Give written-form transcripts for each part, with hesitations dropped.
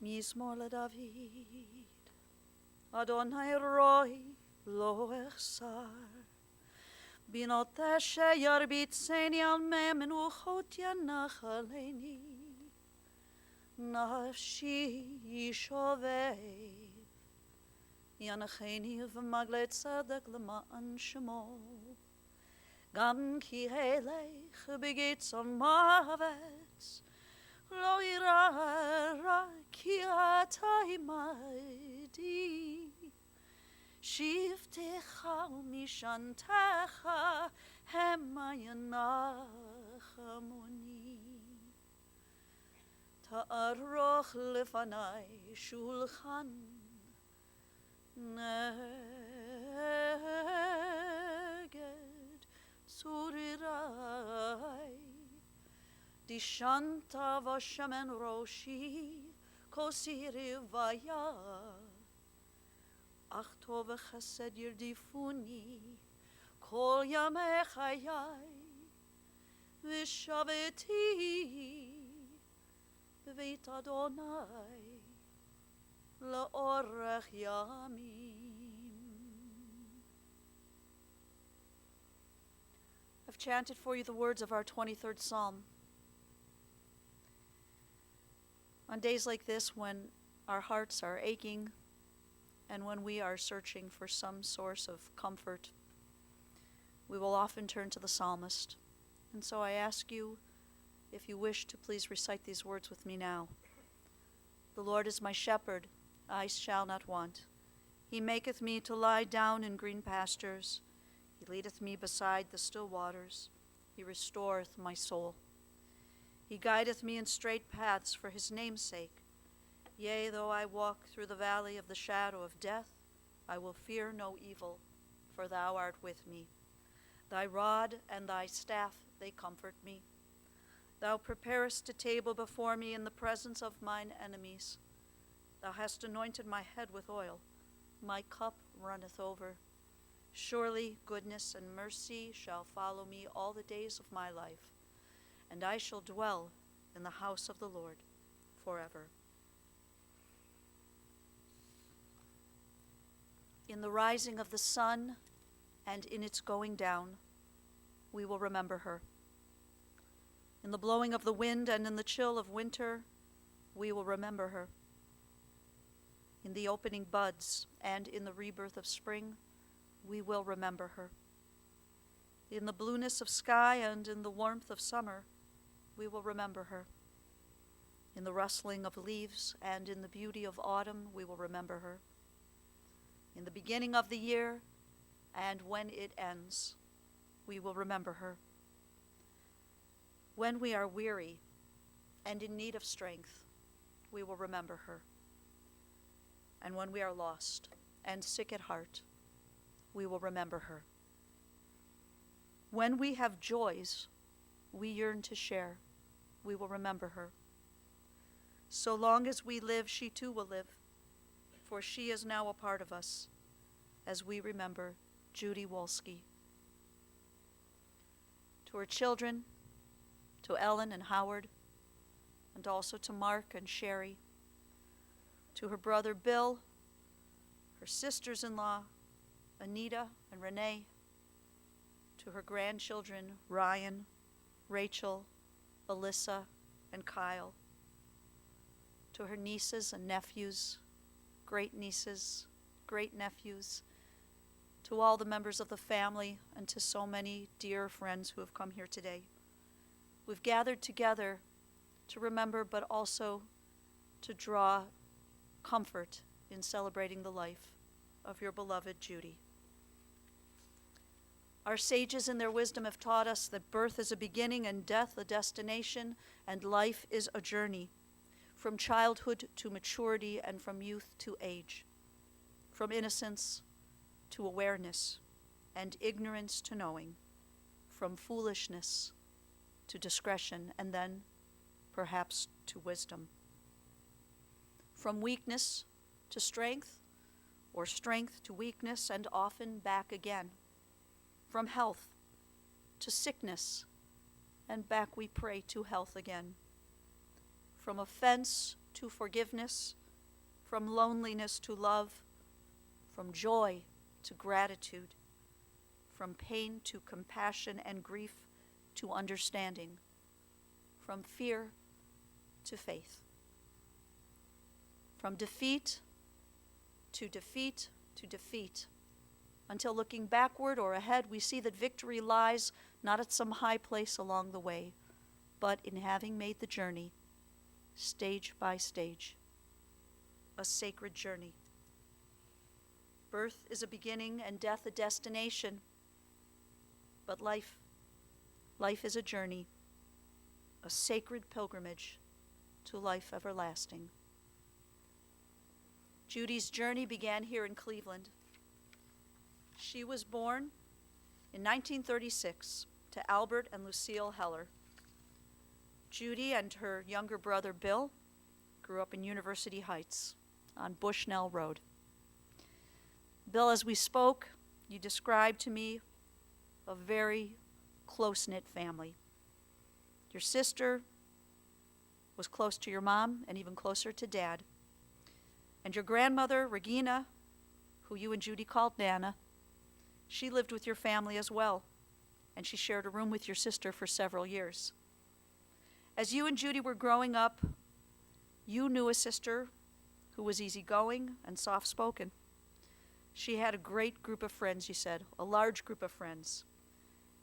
מזמור לדוד. אדוני רואי לא אחסר, בנות אשר ירביצני על מי מנוחות ינחלני. נפשי שובב, ינחני במגלי צדק למען שמו. גם כי הלך בגצון מוות, לא ירא רע כי אתה עמדי. שבטך ומשענתך המה ינחמוני. תערוך לפני שולחן נגד צורריי. דשנת ושמן ראשי כוסי רוויה. אך טוב וחסד ירדיפוני כל ימי חיי, ושבתי בבית אדוני לאורך ימים. I've chanted for you the words of our 23rd Psalm. On days like this, when our hearts are aching and when we are searching for some source of comfort, we will often turn to the psalmist. And so I ask you, if you wish, to please recite these words with me now. The Lord is my shepherd, I shall not want. He maketh me to lie down in green pastures. He leadeth me beside the still waters. He restoreth my soul. He guideth me in straight paths for his name's sake. Yea, though I walk through the valley of the shadow of death, I will fear no evil, for thou art with me. Thy rod and thy staff, they comfort me. Thou preparest a table before me in the presence of mine enemies. Thou hast anointed my head with oil. My cup runneth over. Surely goodness and mercy shall follow me all the days of my life, and I shall dwell in the house of the Lord forever. In the rising of the sun and in its going down, we will remember her. In the blowing of the wind and in the chill of winter, we will remember her. In the opening buds and in the rebirth of spring, we will remember her. In the blueness of sky and in the warmth of summer, we will remember her. In the rustling of leaves and in the beauty of autumn, we will remember her. In the beginning of the year and when it ends, we will remember her. When we are weary and in need of strength, we will remember her. And when we are lost and sick at heart, we will remember her. When we have joys we yearn to share, we will remember her. So long as we live, she too will live, for she is now a part of us, as we remember Judith Wolsky. To her children, to Ellen and Howard, and also to Mark and Sherry, to her brother Bill, her sisters-in-law, Anita and Renee, to her grandchildren, Ryan, Rachel, Alyssa, and Kyle, to her nieces and nephews, great-nieces, great-nephews, to all the members of the family, and to so many dear friends who have come here today. We've gathered together to remember, but also to draw comfort in celebrating the life of your beloved Judy. Our sages in their wisdom have taught us that birth is a beginning and death a destination, and life is a journey, from childhood to maturity and from youth to age, from innocence to awareness and ignorance to knowing, from foolishness to discretion, and then perhaps to wisdom, from weakness to strength, or strength to weakness, and often back again, from health to sickness, and back we pray to health again, from offense to forgiveness, from loneliness to love, from joy to gratitude, from pain to compassion and grief to understanding, from fear to faith, from defeat to defeat to defeat, until looking backward or ahead, we see that victory lies not at some high place along the way, but in having made the journey, stage by stage, a sacred journey. Birth is a beginning and death a destination, but life is a journey, a sacred pilgrimage to life everlasting. Judy's journey began here in Cleveland. She was born in 1936 to Albert and Lucille Heller. Judy and her younger brother Bill grew up in University Heights on Bushnell Road. Bill, as we spoke, you described to me a very close-knit family. Your sister was close to your mom and even closer to Dad. And your grandmother, Regina, who you and Judy called Nana, she lived with your family as well, and she shared a room with your sister for several years. As you and Judy were growing up, you knew a sister who was easygoing and soft-spoken. She had a great group of friends, you said, a large group of friends.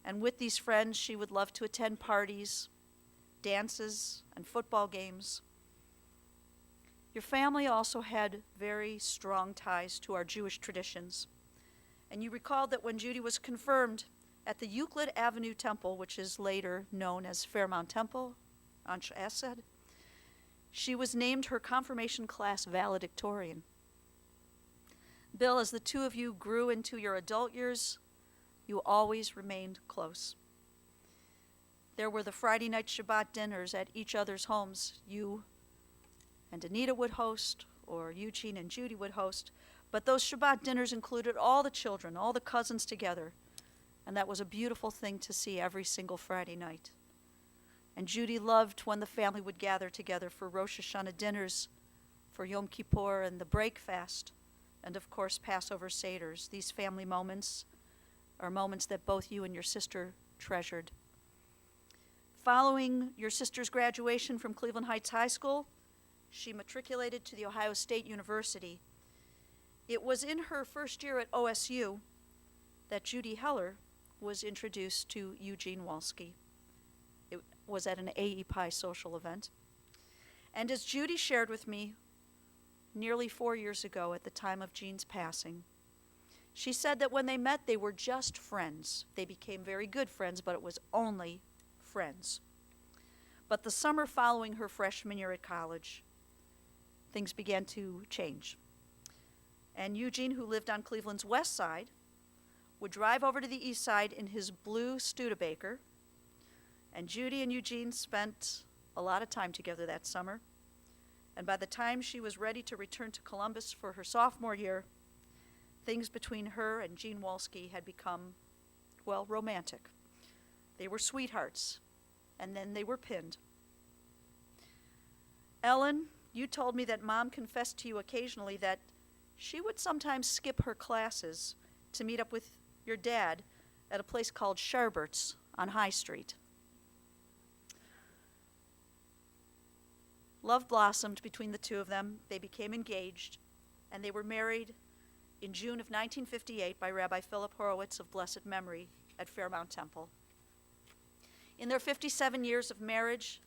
And with these friends, she would love to attend parties, dances, and football games. Your family also had very strong ties to our Jewish traditions. And you recalled that when Judy was confirmed at the Euclid Avenue Temple, which is later known as Fairmount Temple, Anshe Esed, she was named her confirmation class valedictorian. Bill, as the two of you grew into your adult years, you always remained close. There were the Friday night Shabbat dinners at each other's homes. You and Anita would host, or Eugene and Judy would host. But those Shabbat dinners included all the children, all the cousins together. And that was a beautiful thing to see every single Friday night. And Judy loved when the family would gather together for Rosh Hashanah dinners, for Yom Kippur and the break fast, and of course Passover Seders. These family moments are moments that both you and your sister treasured. Following your sister's graduation from Cleveland Heights High School, she matriculated to The Ohio State University. It was in her first year at OSU that Judy Heller was introduced to Eugene Wolsky. It was at an AEPI social event. And as Judy shared with me nearly 4 years ago at the time of Gene's passing, she said that when they met, they were just friends. They became very good friends, but it was only friends. But the summer following her freshman year at college, things began to change. And Eugene, who lived on Cleveland's west side, would drive over to the east side in his blue Studebaker. And Judy and Eugene spent a lot of time together that summer. And by the time she was ready to return to Columbus for her sophomore year, things between her and Gene Wolsky had become, well, romantic. They were sweethearts, and then they were pinned. Ellen, you told me that Mom confessed to you occasionally that she would sometimes skip her classes to meet up with your dad at a place called Sherbert's on High Street. Love blossomed between the two of them. They became engaged, and they were married in June of 1958 by Rabbi Philip Horowitz of blessed memory at Fairmount Temple. In their 57 years of marriage,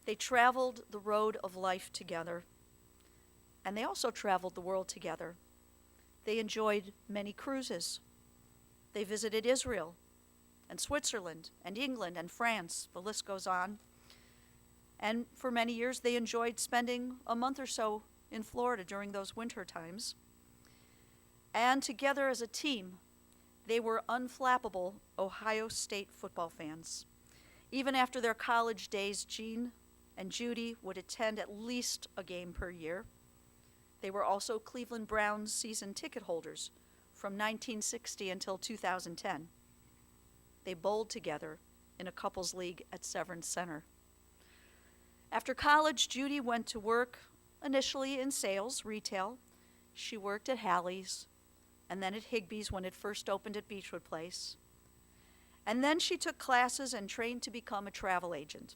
they traveled the road of life together, and they also traveled the world together. They enjoyed many cruises. They visited Israel and Switzerland and England and France. The list goes on. And for many years, they enjoyed spending a month or so in Florida during those winter times. And together as a team, they were unflappable Ohio State football fans. Even after their college days, Gene and Judy would attend at least a game per year. They were also Cleveland Browns season ticket holders from 1960 until 2010. They bowled together in a couples league at Severance Center. After college, Judy went to work initially in sales, retail. She worked at Hallie's and then at Higbee's when it first opened at Beechwood Place. And then she took classes and trained to become a travel agent.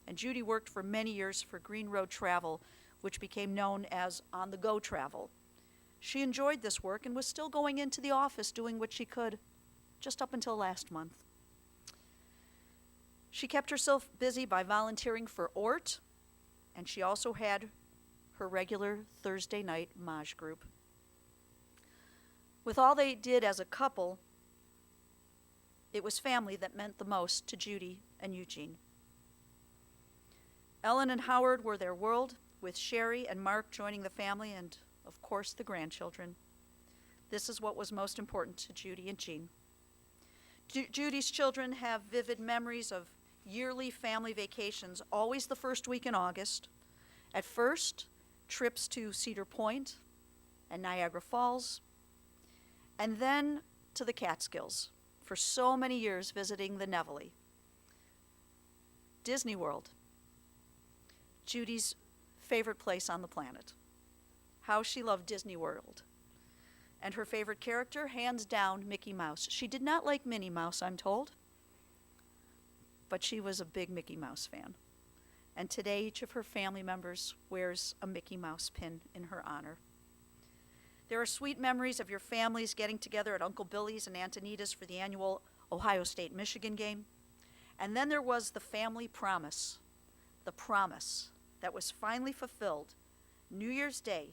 And Judy worked for many years for Green Road Travel, which became known as on-the-go travel. She enjoyed this work and was still going into the office doing what she could, just up until last month. She kept herself busy by volunteering for ORT, and she also had her regular Thursday night Maj group. With all they did as a couple, it was family that meant the most to Judy and Eugene. Ellen and Howard were their world, with Sherry and Mark joining the family and, of course, the grandchildren. This is what was most important to Judy and Jean. Judy's children have vivid memories of yearly family vacations, always the first week in August. At first, trips to Cedar Point and Niagara Falls, and then to the Catskills, for so many years visiting the Nevele. Disney World, Judy's favorite place on the planet. How she loved Disney World. And her favorite character, hands down, Mickey Mouse. She did not like Minnie Mouse, I'm told, but she was a big Mickey Mouse fan. And today, each of her family members wears a Mickey Mouse pin in her honor. There are sweet memories of your families getting together at Uncle Billy's and Aunt Anita's for the annual Ohio State-Michigan game. And then there was the family promise, the promise that was finally fulfilled. New Year's Day,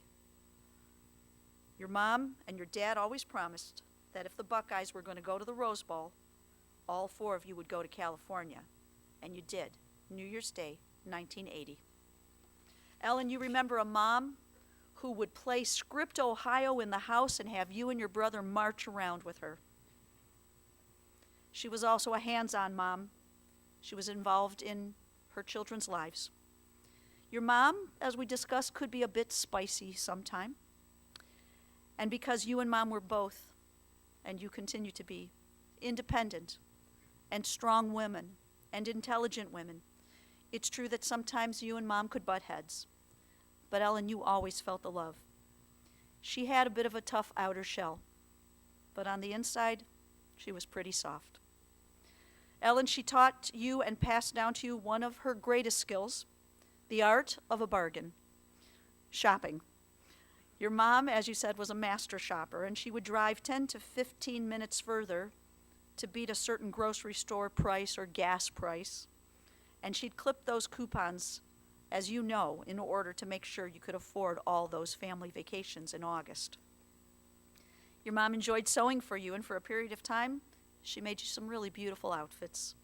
your mom and your dad always promised that if the Buckeyes were going to go to the Rose Bowl, all four of you would go to California. And you did, New Year's Day, 1980. Ellen, you remember a mom who would play Script Ohio in the house and have you and your brother march around with her. She was also a hands-on mom. She was involved in her children's lives. Your mom, as we discussed, could be a bit spicy sometime. And because you and Mom were both, and you continue to be, independent and strong women and intelligent women, it's true that sometimes you and Mom could butt heads. But Ellen, you always felt the love. She had a bit of a tough outer shell, but on the inside, she was pretty soft. Ellen, she taught you and passed down to you one of her greatest skills, the art of a bargain, shopping. Your mom, as you said, was a master shopper, and she would drive 10 to 15 minutes further to beat a certain grocery store price or gas price, and she'd clip those coupons, as you know, in order to make sure you could afford all those family vacations in August. Your mom enjoyed sewing for you, and for a period of time, she made you some really beautiful outfits.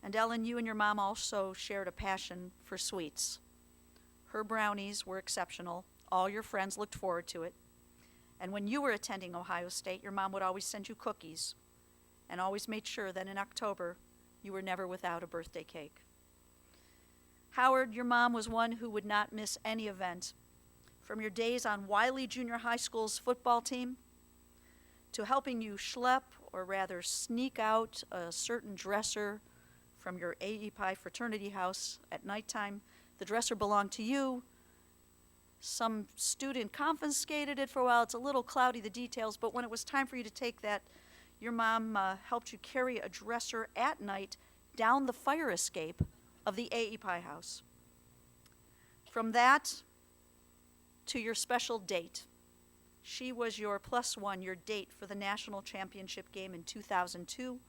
And Ellen, you and your mom also shared a passion for sweets. Her brownies were exceptional. All your friends looked forward to it. And when you were attending Ohio State, your mom would always send you cookies and always made sure that in October you were never without a birthday cake. Howard, your mom was one who would not miss any event. From your days on Wiley Junior High School's football team to helping you schlep, or rather sneak out a certain dresser from your AE Pi fraternity house at nighttime. The dresser belonged to you. Some student confiscated it for a while. It's a little cloudy, the details, but when it was time for you to take that, your mom helped you carry a dresser at night down the fire escape of the AE Pi house. From that to your special date. She was your +1, your date for the national championship game in 2002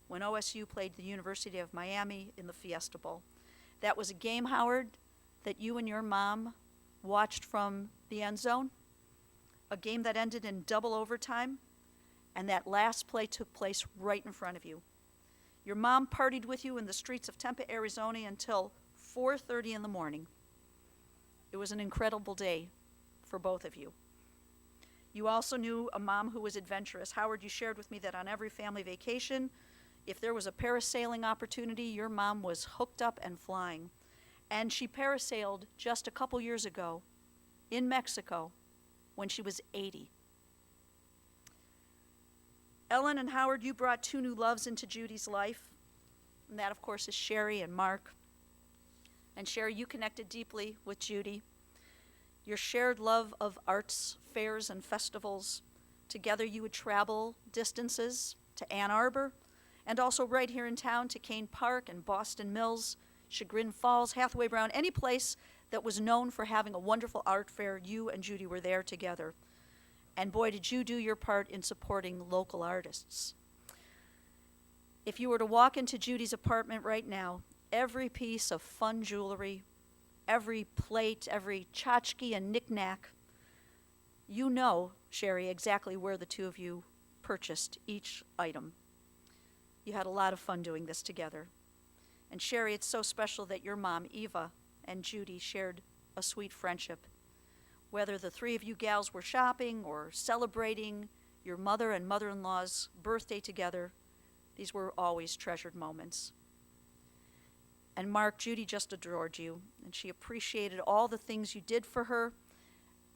when OSU played the University of Miami in the Fiesta Bowl. That was a game, Howard, that you and your mom watched from the end zone, a game that ended in double overtime, and that last play took place right in front of you. Your mom partied with you in the streets of Tempe, Arizona until 4:30 in the morning. It was an incredible day for both of you. You also knew a mom who was adventurous. Howard, you shared with me that on every family vacation, if there was a parasailing opportunity, your mom was hooked up and flying. And she parasailed just a couple years ago in Mexico when she was 80. Ellen and Howard, you brought two new loves into Judy's life, and that, of course, is Sherry and Mark. And Sherry, you connected deeply with Judy your shared love of arts, fairs, and festivals. Together you would travel distances to Ann Arbor, and also right here in town to Kane Park and Boston Mills, Chagrin Falls, Hathaway Brown, any place that was known for having a wonderful art fair. You and Judy were there together. And boy, did you do your part in supporting local artists. If you were to walk into Judy's apartment right now, every piece of fun jewelry, every plate, every tchotchke and knick-knack, you know, Sherry, exactly where the two of you purchased each item. You had a lot of fun doing this together. And Sherry, it's so special that your mom, Eva, and Judy shared a sweet friendship. Whether the three of you gals were shopping or celebrating your mother and mother-in-law's birthday together, these were always treasured moments. And Mark, Judy just adored you, and she appreciated all the things you did for her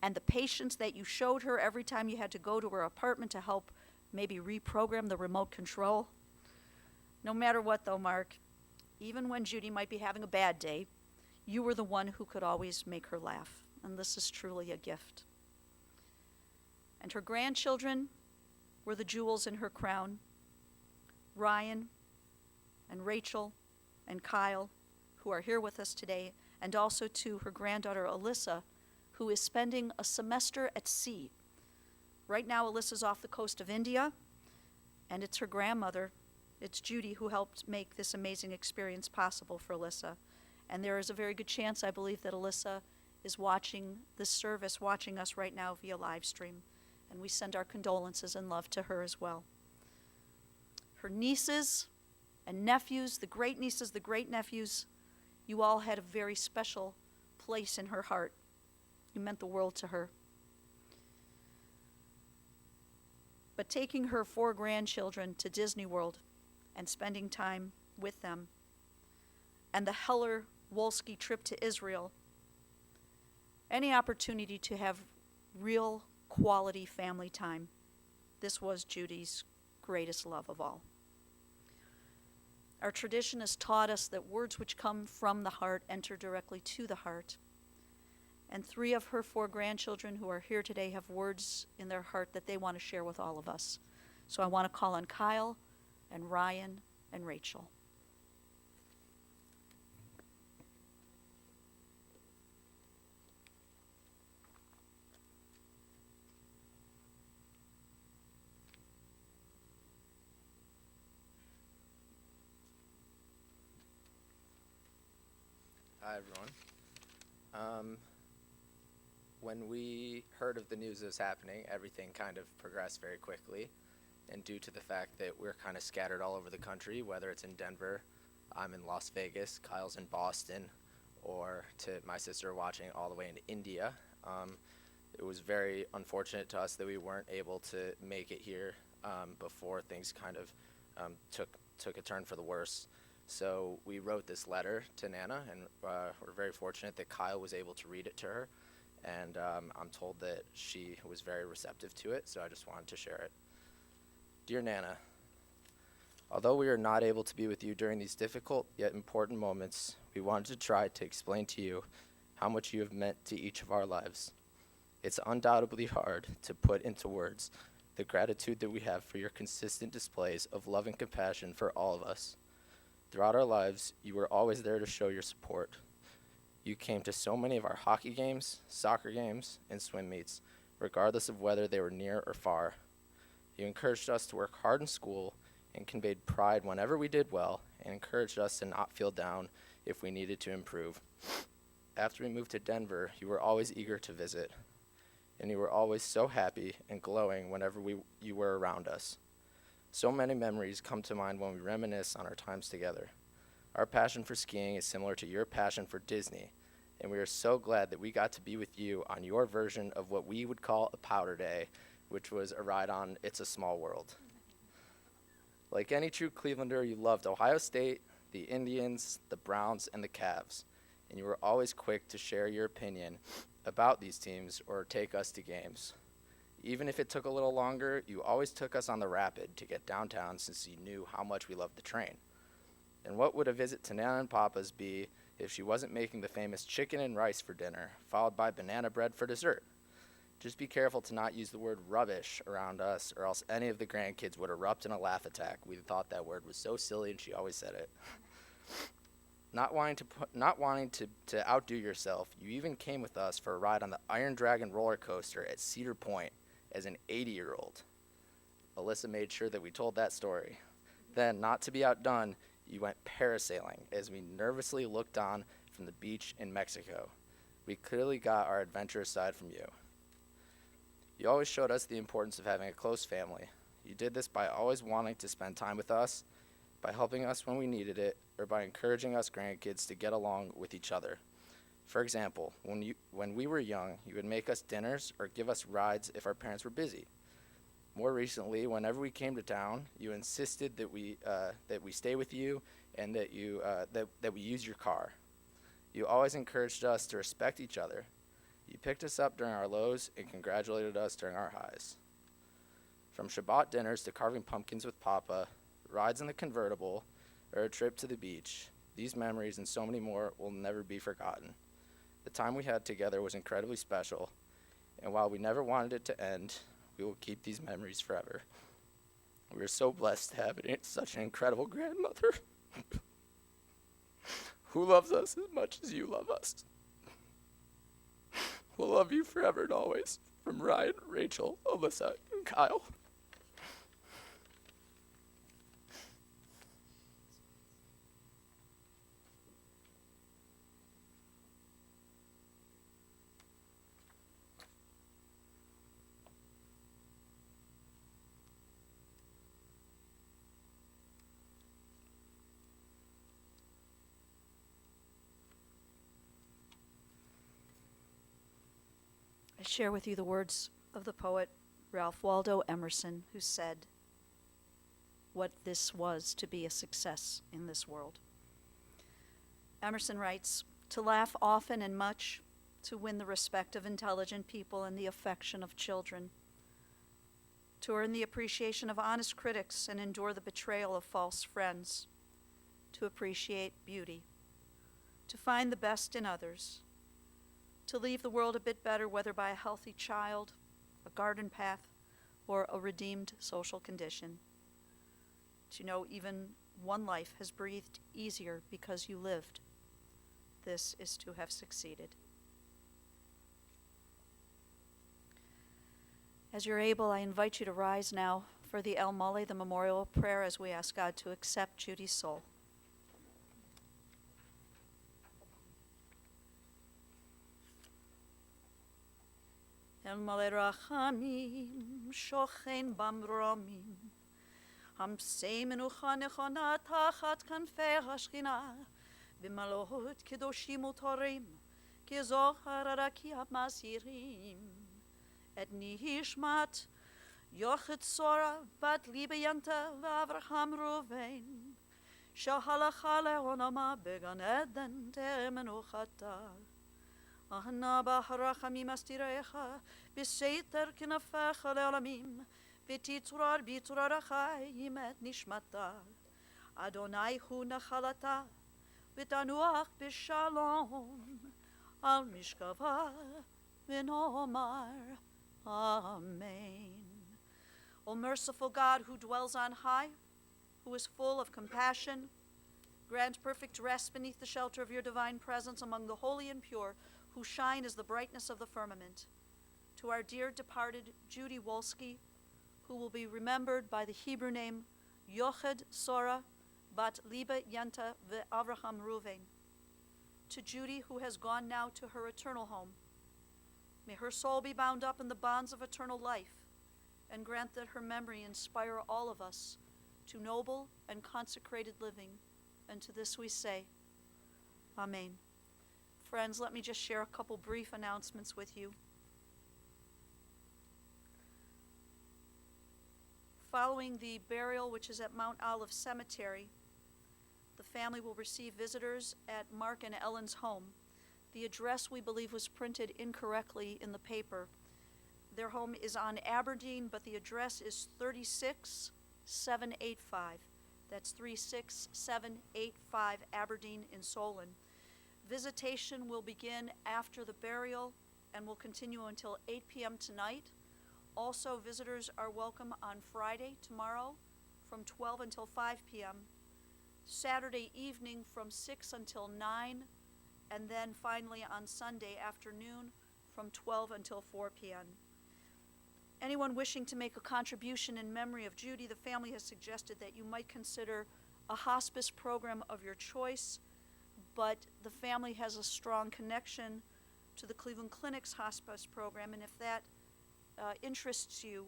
and the patience that you showed her every time you had to go to her apartment to help maybe reprogram the remote control. No matter what, though, Mark, even when Judy might be having a bad day, you were the one who could always make her laugh, and this is truly a gift. And her grandchildren were the jewels in her crown. Ryan and Rachel and Kyle, who are here with us today, and also to her granddaughter Alyssa, who is spending a semester at sea. Right now, Alyssa's off the coast of India, and it's her grandmother, it's Judy, who helped make this amazing experience possible for Alyssa. And there is a very good chance, I believe, that Alyssa is watching this service, watching us right now via live stream, and we send our condolences and love to her as well. Her nieces and nephews, the great nieces, the great nephews, you all had a very special place in her heart. You meant the world to her. But taking her 4 grandchildren to Disney World and spending time with them, and the Heller-Wolsky trip to Israel, any opportunity to have real quality family time, this was Judy's greatest love of all. Our tradition has taught us that words which come from the heart enter directly to the heart. And 3 of her 4 grandchildren who are here today have words in their heart that they want to share with all of us. So I want to call on Kyle and Ryan and Rachel. Hi, everyone. When we heard of the news that was happening, everything kind of progressed very quickly. And due to the fact that we're kind of scattered all over the country, whether it's in Denver, I'm in Las Vegas, Kyle's in Boston, or to my sister watching all the way into India, it was very unfortunate to us that we weren't able to make it here before things kind of took a turn for the worse. So we wrote this letter to Nana, and we're very fortunate that Kyle was able to read it to her. And I'm told that she was very receptive to it, so I just wanted to share it. Dear Nana, although we are not able to be with you during these difficult yet important moments, we wanted to try to explain to you how much you have meant to each of our lives. It's undoubtedly hard to put into words the gratitude that we have for your consistent displays of love and compassion for all of us. Throughout our lives, you were always there to show your support. You came to so many of our hockey games, soccer games, and swim meets, regardless of whether they were near or far. You encouraged us to work hard in school and conveyed pride whenever we did well, and encouraged us to not feel down if we needed to improve. After we moved to Denver, you were always eager to visit, and you were always so happy and glowing whenever you were around us. So many memories come to mind when we reminisce on our times together. Our passion for skiing is similar to your passion for Disney, and we are so glad that we got to be with you on your version of what we would call a powder day, which was a ride on It's a Small World. Like any true Clevelander, you loved Ohio State, the Indians, the Browns, and the Cavs, and you were always quick to share your opinion about these teams or take us to games. Even if it took a little longer, you always took us on the Rapid to get downtown since you knew how much we loved the train. And what would a visit to Nana and Papa's be if she wasn't making the famous chicken and rice for dinner, followed by banana bread for dessert. Just be careful to not use the word rubbish around us, or else any of the grandkids would erupt in a laugh attack. We thought that word was so silly, and she always said it. Not wanting to outdo yourself, you even came with us for a ride on the Iron Dragon roller coaster at Cedar Point as an 80-year-old. Alyssa made sure that we told that story. Then, not to be outdone, you went parasailing as we nervously looked on from the beach in Mexico. We clearly got our adventurous side from you. You always showed us the importance of having a close family. You did this by always wanting to spend time with us, by helping us when we needed it, or by encouraging us grandkids to get along with each other. For example, when we were young, you would make us dinners or give us rides if our parents were busy. More recently, whenever we came to town, you insisted that we stay with you and that we use your car. You always encouraged us to respect each other. You picked us up during our lows and congratulated us during our highs. From Shabbat dinners to carving pumpkins with Papa, rides in the convertible, or a trip to the beach, these memories and so many more will never be forgotten. The time we had together was incredibly special, and while we never wanted it to end, we will keep these memories forever. We are so blessed to have such an incredible grandmother who loves us as much as you love us. We'll love you forever and always. From Ryan, Rachel, Alyssa, and Kyle. I share with you the words of the poet Ralph Waldo Emerson, who said what this was to be a success in this world. Emerson writes, "To laugh often and much, to win the respect of intelligent people and the affection of children, to earn the appreciation of honest critics and endure the betrayal of false friends, to appreciate beauty, to find the best in others, to leave the world a bit better, whether by a healthy child, a garden path, or a redeemed social condition. To know even one life has breathed easier because you lived. This is to have succeeded." As you're able, I invite you to rise now for the El Mole, the memorial prayer, as we ask God to accept Judy's soul. El Mole Rachamim, Shochen Bamromim, Hamsei Menucha Nechona Tachat Kanfei HaShchina, B'malot Kedoshim Utorim, Kezohar Arakia Masirim, Et Nishmat Yochet Sora Bat Liebe Yanta V'Avraham Ruvain, Shahalacha Leonama Began Eden Temenuchata, Ahna Baharachamim Astirecha, B'Seiter Knafecha Leolamim, V'Titzurar B'Tzurarachayim Et Nishmata, Adonai Hu Nachalata, V'Tanuach B'Shalom, Al Mishkava V'Nomar, Amen. O merciful God, who dwells on high, who is full of compassion, grant perfect rest beneath the shelter of your divine presence among the holy and pure, who shine as the brightness of the firmament. To our dear departed Judy Wolsky, who will be remembered by the Hebrew name Yoched Sora Bat Liba Yanta Ve'Avraham Ruvain. To Judy, who has gone now to her eternal home, may her soul be bound up in the bonds of eternal life, and grant that her memory inspire all of us to noble and consecrated living. And to this we say, Amen. Friends, let me just share a couple brief announcements with you. Following the burial, which is at Mount Olive Cemetery, the family will receive visitors at Mark and Ellen's home. The address, we believe, was printed incorrectly in the paper. Their home is on Aberdeen, but the address is 36785. That's 36785 Aberdeen in Solon. Visitation will begin after the burial and will continue until 8 p.m. tonight. Also, visitors are welcome on Friday, tomorrow, from 12 until 5 p.m., Saturday evening from 6 until 9, and then finally on Sunday afternoon from 12 until 4 p.m. Anyone wishing to make a contribution in memory of Judy, the family has suggested that you might consider a hospice program of your choice, but the family has a strong connection to the Cleveland Clinic's hospice program, and if that interests you,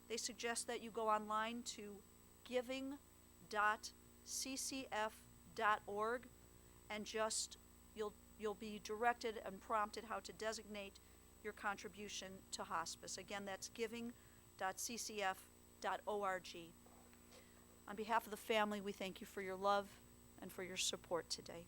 they suggest that you go online to giving.ccf.org and just you'll be directed and prompted how to designate your contribution to hospice. Again, that's giving.ccf.org. On behalf of the family, we thank you for your love and for your support today.